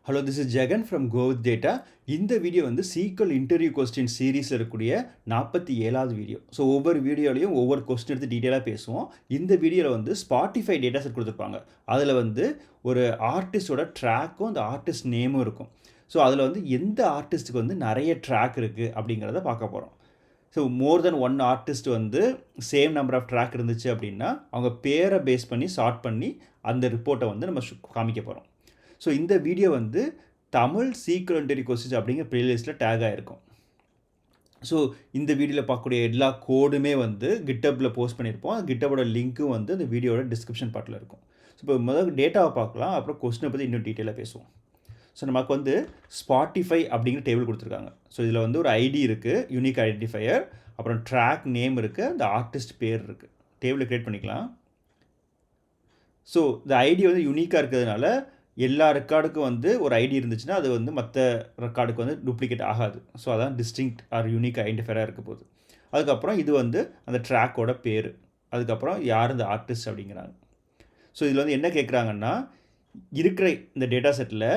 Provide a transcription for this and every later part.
Hello, this is Jagan from go with data. இந்த video வந்து SQL interview question சீரீஸில் இருக்கக்கூடிய 47வது வீடியோ. ஸோ ஒவ்வொரு வீடியோலையும் ஒவ்வொரு கொஸ்டின் எடுத்து டீட்டெயிலாக பேசுவோம். இந்த வீடியோவில் வந்து ஸ்பாட்டிஃபை டேட்டா செட் கொடுத்துருப்பாங்க. அதில் வந்து ஒரு ஆர்டிஸ்டோட ட்ராக்கும் அந்த ஆர்டிஸ்ட் நேமும் இருக்கும். ஸோ அதில் வந்து எந்த ஆர்டிஸ்ட்டுக்கு வந்து நிறைய ட்ராக் இருக்குது அப்படிங்கிறத பார்க்க போகிறோம். ஸோ மோர் தென் ஒன் ஆர்டிஸ்ட் வந்து சேம் நம்பர் ஆஃப் ட்ராக் இருந்துச்சு அப்படின்னா அவங்க பேரை பேஸ் பண்ணி சார்ட் பண்ணி அந்த ரிப்போர்ட்டை வந்து நம்ம காமிக்க போகிறோம். ஸோ இந்த வீடியோ வந்து தமிழ் சீக்வல் இன்டர்வியூ கொஸ்டின்ஸ் அப்படிங்கிற ப்ளேலிஸ்ட்டில் டேக் ஆகிருக்கும். ஸோ இந்த வீடியோவில் பார்க்கக்கூடிய எல்லா கோடுமே வந்து கிட்டப்பில் போஸ்ட் பண்ணியிருப்போம். கிட்டப்போட லிங்க்கும் வந்து அந்த வீடியோட டிஸ்கிரிப்ஷன் பார்ட்டில் இருக்கும். ஸோ இப்போ முதல் டேட்டாவை பார்க்கலாம், அப்புறம் கொஸ்டினை பற்றி இன்னும் டீட்டெயிலாக பேசுவோம். ஸோ நமக்கு வந்து ஸ்பாட்டிஃபை அப்படிங்கிற டேபிள் கொடுத்துருக்காங்க. ஸோ இதில் வந்து ஒரு ஐடி இருக்குது, யூனிக் ஐடென்டிஃபையர், அப்புறம் ட்ராக் நேம் இருக்குது, அந்த ஆர்டிஸ்ட் பேர் இருக்குது. டேபிளை க்ரியேட் பண்ணிக்கலாம். ஸோ இந்த ஐடி வந்து யூனிக்காக இருக்கிறதுனால எல்லா ரெக்கார்டுக்கும் வந்து ஒரு ஐடி இருந்துச்சுன்னா அது வந்து மற்ற ரெக்கார்டுக்கு வந்து டூப்ளிகேட் ஆகாது. ஸோ அதான் டிஸ்டிங்க்ட் ஆர் யூனிக் ஐடென்டிஃபையராக இருக்க போகுது. அதுக்கப்புறம் இது வந்து அந்த ட்ராக்கோட பேர், அதுக்கப்புறம் யார் இந்த ஆர்டிஸ்ட் அப்படிங்கிறாங்க. ஸோ இதில் வந்து என்ன கேட்குறாங்கன்னா, இருக்கிற இந்த டேட்டா செட்டில்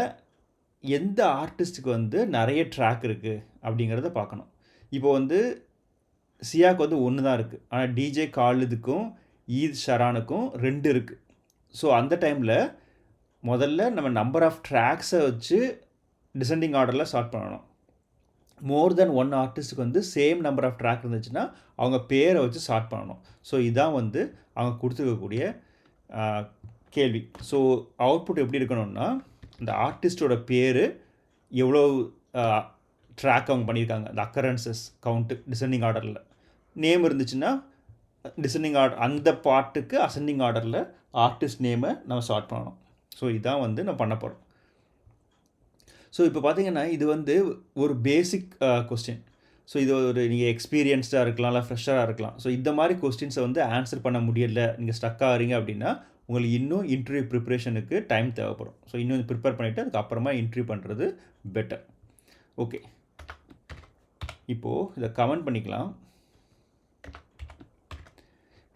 எந்த ஆர்டிஸ்ட்டுக்கு வந்து நிறைய ட்ராக் இருக்குது அப்படிங்கிறத பார்க்கணும். இப்போ வந்து சியாக்கு வந்து ஒன்று தான் இருக்குது, ஆனால் டிஜே காலிதுக்கும் ஈத் ஷரானுக்கும் 2 இருக்குது. ஸோ அந்த டைமில் முதல்ல நம்ம நம்பர் ஆஃப் ட்ராக்ஸை வச்சு டிசெண்டிங் ஆர்டரில் ஸ்டார்ட் பண்ணணும். மோர் தென் ஒன் ஆர்டிஸ்ட்டுக்கு வந்து சேம் நம்பர் ஆஃப் ட்ராக் இருந்துச்சுன்னா அவங்க பேரை வச்சு ஸ்டார்ட் பண்ணணும். ஸோ இதான் வந்து அவங்க கொடுத்துருக்கக்கூடிய கேள்வி. ஸோ அவுட்புட் எப்படி இருக்கணும்னா, இந்த ஆர்டிஸ்டோட பேர் எவ்வளோ ட்ராக் அவங்க பண்ணியிருக்காங்க, அந்த அக்கரன்சஸ் கவுண்ட்டு டிசெண்டிங் ஆர்டரில். நேம் இருந்துச்சுன்னா டிசெண்டிங் ஆர்டர், அந்த பாட்டுக்கு அசெண்டிங் ஆர்டரில் ஆர்டிஸ்ட் நேமை நம்ம ஸ்டார்ட் பண்ணணும். ஸோ இதான் வந்து நான் பண்ண போகிறோம். ஸோ இப்போ பார்த்தீங்கன்னா இது வந்து ஒரு பேசிக் கொஸ்டின். ஸோ இது ஒரு நீங்கள் எக்ஸ்பீரியன்ஸ்டாக இருக்கலாம், இல்லை ஃப்ரெஷ்ஷராக இருக்கலாம். ஸோ இந்த மாதிரி கொஸ்டின்ஸை வந்து ஆன்சர் பண்ண முடியலை, நீங்கள் ஸ்டக் ஆகிறீங்க அப்படின்னா உங்களுக்கு இன்னும் இன்டர்வியூ ப்ரிப்ரேஷனுக்கு டைம் தேவைப்படும். ஸோ இன்னும் ப்ரிப்பேர் பண்ணிவிட்டு அதுக்கப்புறமா இன்டர்வியூ பண்ணுறது பெட்டர். ஓகே, இப்போது இதை கமெண்ட் பண்ணிக்கலாம்.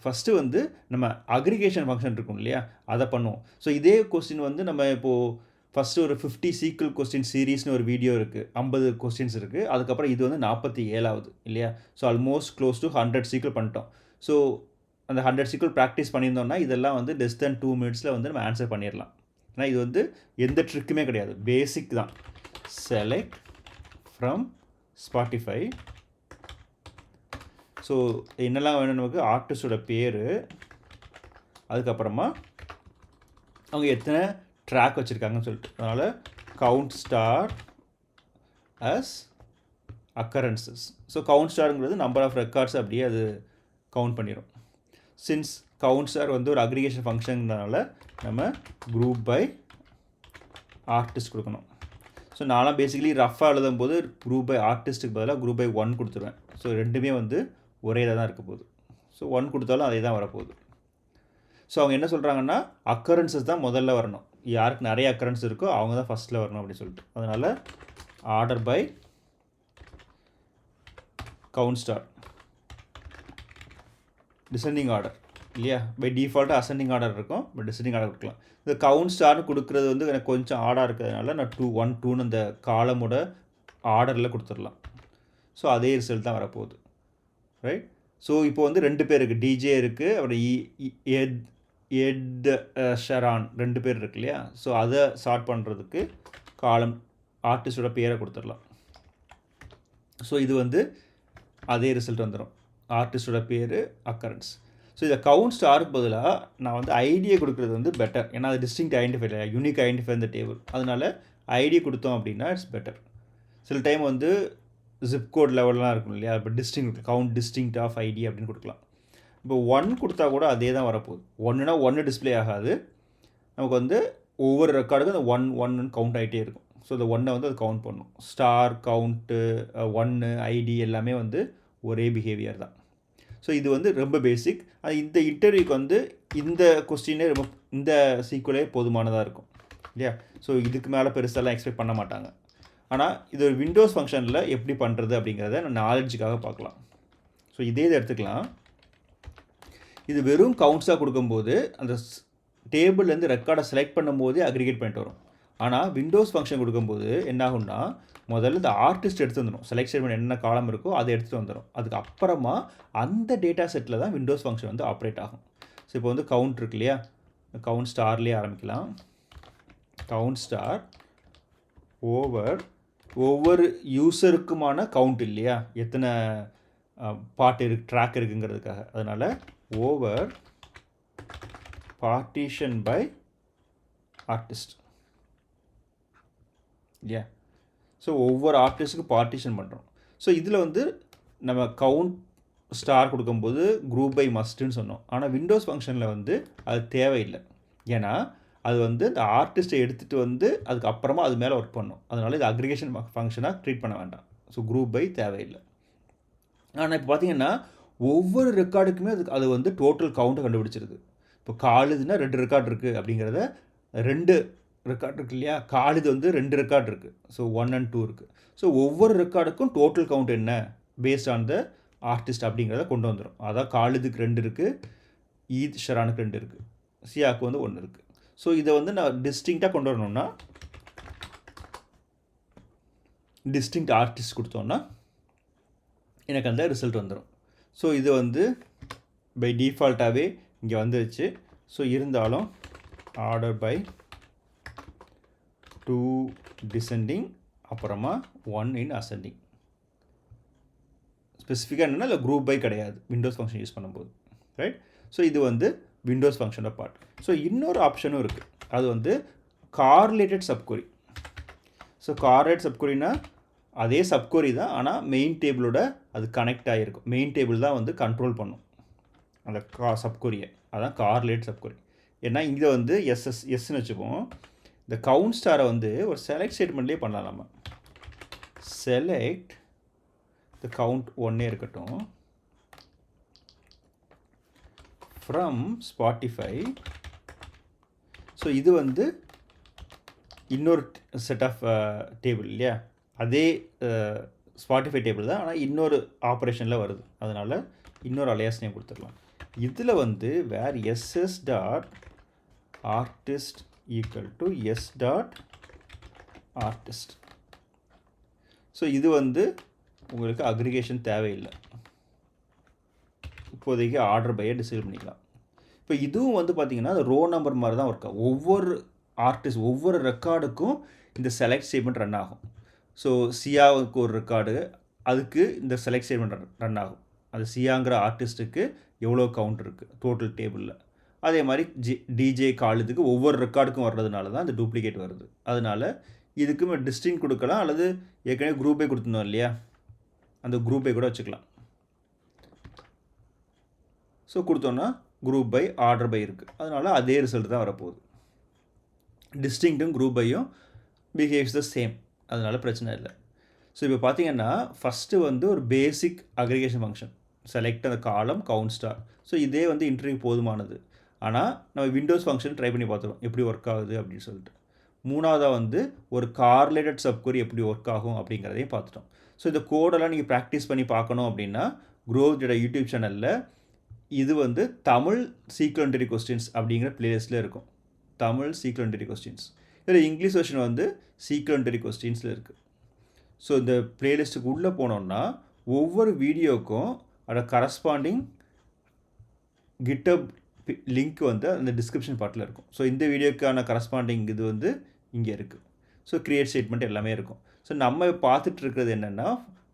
ஃபஸ்ட்டு வந்து நம்ம அக்ரிகேஷன் ஃபங்க்ஷன் இருக்கும் இல்லையா, அதை பண்ணுவோம். ஸோ இதே கொஸ்டின் வந்து நம்ம இப்போது ஃபஸ்ட்டு ஒரு 50 சீக்வல் கொஸ்டின் சீரீஸ்னு ஒரு வீடியோ இருக்குது, 50 கொஸ்டின்ஸ் இருக்குது. அதுக்கப்புறம் இது வந்து 47வது இல்லையா. So almost close to 100 SQL பண்ணிட்டோம். ஸோ அந்த 100 சீக்வல் ப்ராக்டிஸ் பண்ணியிருந்தோம்னா இதெல்லாம் வந்து லெஸ் தென் 2 மினிட்ஸில் வந்து நம்ம ஆன்சர் பண்ணிடலாம். ஏன்னா இது வந்து எந்த ட்ரிக்குமே கிடையாது, பேசிக் தான். Select from Spotify. ஸோ என்னெல்லாம் வேணும் நமக்கு, ஆர்டிஸ்டோட பேர், அதுக்கப்புறமா அவங்க எத்தனை ட்ராக் வச்சுருக்காங்கன்னு சொல்லிட்டு, அதனால் count star as occurrences. So count ஸ்டாருங்கிறது நம்பர் ஆஃப் ரெக்கார்ட்ஸ் அப்படியே அது கவுண்ட் பண்ணிடும். சின்ஸ் கவுண்ட் ஸ்டார் வந்து ஒரு அக்ரிகேஷன் ஃபங்க்ஷன்னால நம்ம குரூப் பை ஆர்டிஸ்ட் கொடுக்கணும். ஸோ நான்லாம் பேசிக்கலி ரஃபாக எழுதும் போது குரூப் பை ஆர்டிஸ்ட்டுக்கு பதிலாக குரூப் பை 1 கொடுத்துருவேன். ஸோ ரெண்டுமே வந்து ஒரே இதாக தான் இருக்க போகுது. ஸோ 1 கொடுத்தாலும் அதே தான் வரப்போகுது. ஸோ அவங்க என்ன சொல்கிறாங்கன்னா, அக்கரன்சஸ் தான் முதல்ல வரணும், யாருக்கு நிறைய அக்கரன்ஸ் இருக்கோ அவங்க தான் ஃபஸ்ட்டில் வரணும் அப்படின்னு சொல்லிட்டு. அதனால் order by count star, descending order இல்லையா. பை டிஃபால்ட்டாக அசெண்டிங் ஆர்டர் இருக்கும், பட் டிசெண்டிங் ஆர்டர் கொடுக்கலாம். இந்த கவுண்ட் ஸ்டார்னு கொடுக்குறது வந்து எனக்கு கொஞ்சம் ஆர்டர் இருக்கிறதுனால நான் 2 1 2ன்னு அந்த காலமோட ஆர்டரில் கொடுத்துடலாம். ஸோ அதே ரிசல்ட் தான் வரப்போகுது, ரைட். ஸோ இப்போ வந்து 2 பேர் இருக்குது, டிஜே இருக்குது, அப்புறம் எட் ஷரான் 2 பேர் இருக்கு இல்லையா. ஸோ அதை சார்ட் பண்ணுறதுக்கு காலம் ஆர்டிஸ்டோட பேரை கொடுத்துடலாம். ஸோ இது வந்து அதே ரிசல்ட் வந்துடும், ஆர்டிஸ்டோட பேர் அக்கரன்ஸ். ஸோ இதை கவுண்ட் ஸ்டாருக்கு பதிலாக நான் வந்து ஐடியை கொடுக்குறது வந்து பெட்டர். ஏன்னா அது டிஸ்டிங்க்ட் ஐடென்டிஃபை இல்லை, யூனிக் ஐடென்டிஃபை இந்த டேபிள். அதனால் ஐடியை கொடுத்தோம் அப்படின்னா இட்ஸ் பெட்டர். சில டைம் வந்து ஜிப் கோட் லெவல்லாம் இருக்கும் இல்லையா, இப்போ distinct count distinct of ID அப்படின்னு கொடுக்கலாம். இப்போ 1 கொடுத்தா கூட அதே தான் வரப்போகுது. 1னா 1 டிஸ்பிளே ஆகாது, நமக்கு வந்து ஒவ்வொரு ரெக்கார்டுக்கும் அந்த 1 1ன்னு கவுண்ட் ஆகிட்டே இருக்கும். ஸோ இந்த 1 வந்து அது கவுண்ட் பண்ணணும். ஸ்டார் கவுண்ட்டு 1 ஐடி எல்லாமே வந்து ஒரே பிஹேவியர் தான். ஸோ இது வந்து ரொம்ப பேசிக். இந்த இன்டர்வியூக்கு வந்து இந்த கொஸ்டினே ரொம்ப, இந்த சீக்குவலே போதுமானதாக இருக்கும் இல்லையா. ஸோ இதுக்கு மேலே பெருசாலாம் எக்ஸ்பெக்ட் பண்ண மாட்டாங்க. ஆனால் இது ஒரு விண்டோஸ் ஃபங்க்ஷனில் எப்படி பண்ணுறது அப்படிங்கிறத நான் நாலேஜுக்காக பார்க்கலாம். ஸோ இதே இதை எடுத்துக்கலாம். இது வெறும் கவுண்ட்ஸாக கொடுக்கும்போது அந்த டேபிள்லேருந்து ரெக்கார்டை செலக்ட் பண்ணும்போதே அக்ரிகேட் பண்ணிட்டு வரும். ஆனால் விண்டோஸ் ஃபங்க்ஷன் கொடுக்கும்போது என்ன ஆகும்னா முதல்ல இந்த ஆர்டிஸ்ட் எடுத்து வந்துடும். செலக்ட் ஸ்டேட்மெண்ட் என்ன காலம் இருக்கோ அதை எடுத்துகிட்டு வந்துடும். அதுக்கு அப்புறமா அந்த டேட்டா செட்டில் தான் விண்டோஸ் ஃபங்க்ஷன் வந்து ஆப்ரேட் ஆகும். ஸோ இப்போ வந்து கவுண்ட் இருக்கு இல்லையா, கவுண்ட் ஸ்டார்லேயே ஆரம்பிக்கலாம். கவுண்ட் ஸ்டார் ஓவர் ஒவ்வொரு யூஸருக்குமான கவுண்ட் இல்லையா, எத்தனை பாட்டு இருக்கு ட்ராக் இருக்குங்கிறதுக்காக. அதனால் ஓவர் பார்ட்டிஷன் பை ஆர்டிஸ்ட் இல்லையா. ஸோ ஒவ்வொரு ஆர்டிஸ்ட்டுக்கு பார்ட்டிஷன் பண்ணுறோம். ஸோ இதில் வந்து நம்ம கவுண்ட் ஸ்டார் கொடுக்கும்போது குரூப் பை மஸ்ட்டுன்னு சொன்னோம். ஆனால் விண்டோஸ் ஃபங்க்ஷனில் வந்து அது தேவையில்லை. ஏன்னா அது வந்து இந்த ஆர்டிஸ்ட்டை எடுத்துகிட்டு வந்து அதுக்கப்புறமா அது மேலே ஒர்க் பண்ணும். அதனால் இது அக்ரிகேஷன் ஃபங்க்ஷனாக ட்ரீட் பண்ண வேண்டாம். ஸோ குரூப் பை தேவையில்லை. ஆனால் இப்போ பார்த்தீங்கன்னா ஒவ்வொரு ரெக்கார்டுக்குமே அது வந்து டோட்டல் கவுண்ட்டை கண்டுபிடிச்சிருது. இப்போ காலுதுன்னா 2 ரெக்கார்டு இருக்குது அப்படிங்கிறத 2 ரெக்கார்டு இருக்குது இல்லையா, காலுது வந்து 2 ரெக்கார்டு இருக்குது. ஸோ 1 and 2 இருக்குது. ஸோ ஒவ்வொரு ரெக்கார்டுக்கும் டோட்டல் கவுண்ட் என்ன பேஸ்ட் ஆன் த ஆர்டிஸ்ட் அப்படிங்கிறத கொண்டு வந்துடும். அதான் காலுதுக்கு 2 இருக்குது, ஈத் ஷரானுக்கு 2 இருக்குது, சியாவுக்கு வந்து 1 இருக்குது. ஸோ இதை வந்து நான் டிஸ்டிங்க்டாக கொண்டு வரணும்னா டிஸ்டிங்க்ட் ஆர்டிஸ்ட் கொடுத்தோன்னா எனக்கு அந்த ரிசல்ட் வந்துடும். ஸோ இது வந்து பை டிஃபால்ட்டாகவே இங்கே வந்துருச்சு. ஸோ இருந்தாலும் ஆர்டர் பை 2 டிசெண்டிங் அப்புறமா 1 in ascending. ஸ்பெசிஃபிக்காக என்னென்னா இல்லை குரூப் பை கிடையாது விண்டோஸ் ஃபங்க்ஷன் யூஸ் பண்ணும்போது, ரைட். ஸோ இது வந்து விண்டோஸ் ஃபங்க்ஷனோட பார்ட். ஸோ இன்னொரு ஆப்ஷனும் இருக்குது, அது வந்து கார்லேட்டட் சப்கொரி. ஸோ கார்லேட் சப்கொரினா அதே சப்கொரி தான், ஆனால் மெயின் டேபிளோட அது கனெக்ட் ஆகிருக்கும். மெயின் டேபிள் தான் வந்து கண்ட்ரோல் பண்ணும் அந்த சப்கொரியை. அதான் கார்லேட் சப்கொரி. ஏன்னா இங்கே வந்து எஸ்ன்னு வச்சுப்போம். இந்த கவுண்ட் ஸ்டாரை வந்து ஒரு செலக்ட் ஸ்டேட்மெண்ட்லேயே பண்ணலாம். நம்ம செலக்ட் த கவுண்ட் 1 இருக்கட்டும் ஃப்ரம் ஸ்பாட்டிஃபை. ஸோ இது வந்து இன்னொரு செட் ஆஃப் டேபிள் இல்லையா, அதே ஸ்பாட்டிஃபை டேபிள் தான், ஆனால் இன்னொரு ஆப்ரேஷனில் வருது. அதனால் இன்னொரு அலையாஸ் நேம் கொடுத்துடலாம். இதில் வந்து where SS dot artist equal to S dot artist. So இது வந்து உங்களுக்கு அக்ரிகேஷன் தேவையில்லை. இப்போதைக்கு ஆர்டர் பையை டிசைட் பண்ணிக்கலாம். இப்போ இதுவும் வந்து பார்த்திங்கன்னா ரோ நம்பர் மாதிரி தான் ஒர்க் ஆகும். ஒவ்வொரு ஆர்டிஸ்ட் ஒவ்வொரு ரெக்கார்டுக்கும் இந்த செலக்ட் ஸ்டேட்மெண்ட் ரன் ஆகும். ஸோ சியாவுக்கு ஒரு ரெக்கார்டு, அதுக்கு இந்த செலக்ட் ஸ்டேட்மெண்ட் ரன் ஆகும். அது சியாங்கிற ஆர்டிஸ்ட்டுக்கு எவ்வளோ கவுண்ட் இருக்குது டோட்டல் டேபிளில். அதே மாதிரி டிஜே காலுதுக்கு ஒவ்வொரு ரெக்கார்டுக்கும் வர்றதுனால தான் இந்த டூப்ளிகேட் வருது. அதனால் இதுக்குமே டிஸ்டிங் கொடுக்கலாம், அல்லது ஏற்கனவே குரூப்பே கொடுத்துருந்தோம் இல்லையா, அந்த குரூப்பை கூட வச்சுக்கலாம். ஸோ கொடுத்தோன்னா குரூப் பை ஆர்டர் பை இருக்குது. அதனால் அதே ரிசல்ட் தான் வரப்போகுது. டிஸ்டிங்க்டும் குரூப் பையும் பிஹேவ்ஸ் த சேம், அதனால் பிரச்சனை இல்லை. ஸோ இப்போ பார்த்தீங்கன்னா ஃபஸ்ட்டு வந்து ஒரு பேசிக் அக்ரிகேஷன் ஃபங்க்ஷன் செலக்ட் அந்த காலம் கவுண்ட் ஸ்டார். ஸோ இதே வந்து இன்டர்வியூ போதுமானது. ஆனால் நம்ம விண்டோஸ் ஃபங்க்ஷன் ட்ரை பண்ணி பார்த்துருவோம் எப்படி ஒர்க் ஆகுது அப்படின்னு சொல்லிட்டு. மூணாவதாக வந்து ஒரு கார்லேட்டட் சப்கொரி எப்படி ஒர்க் ஆகும் அப்படிங்கிறதையும் பார்த்துட்டோம். ஸோ இந்த கோடெல்லாம் நீங்கள் ப்ராக்டிஸ் பண்ணி பார்க்கணும் அப்படின்னா க்ரோவிட்டோட யூடியூப் சேனலில் இது வந்து தமிழ் சீக்வென்டரி கொஸ்டின்ஸ் அப்படிங்கிற பிளேலிஸ்ட்டில் இருக்கும். தமிழ் சீக்வென்டரி கொஸ்டின்ஸ். இதில் இங்கிலீஷ் வெர்ஷன் வந்து சீக்வென்டரி கொஸ்டின்ஸில் இருக்குது. ஸோ இந்த பிளேலிஸ்ட்டுக்கு உள்ளே போனோன்னா ஒவ்வொரு வீடியோக்கும் அதோட கரஸ்பாண்டிங் கிட்டப் லிங்க் வந்து அந்த டிஸ்கிரிப்ஷன் பார்ட்டில் இருக்கும். ஸோ இந்த வீடியோக்கான கரஸ்பாண்டிங் இது வந்து இங்கே இருக்குது. ஸோ கிரியேட் ஸ்டேட்மெண்ட் எல்லாமே இருக்கும். ஸோ நம்ம பார்த்துட்டு இருக்கிறது என்னென்னா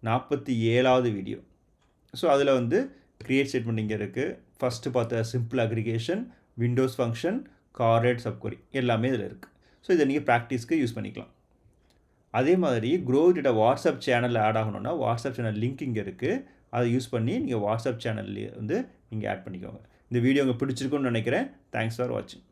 47வது வீடியோ. ஸோ அதில் வந்து கிரியேட் ஸ்டேட்மெண்ட் இங்கே இருக்குது. ஃபஸ்ட்டு பார்த்த simple aggregation, windows function, correlated subquery எல்லாமே இதில் இருக்குது. ஸோ இதை நீங்கள் ப்ராக்டிஸ்க்கு யூஸ் பண்ணிக்கலாம். அதே மாதிரி க்ரோவிட்டோட வாட்ஸ்அப் சேனலில் ஆட் ஆகணும்னா வாட்ஸ்அப் சேனல் லிங்க் இங்கே இருக்குது. அதை யூஸ் பண்ணி நீங்கள் வாட்ஸ்அப் சேனல்லே வந்து நீங்கள் ஆட் பண்ணிக்கோங்க. இந்த வீடியோ உங்களுக்கு பிடிச்சிருக்குன்னு நினைக்கிறேன். தேங்க்ஸ் ஃபார் வாட்சிங்.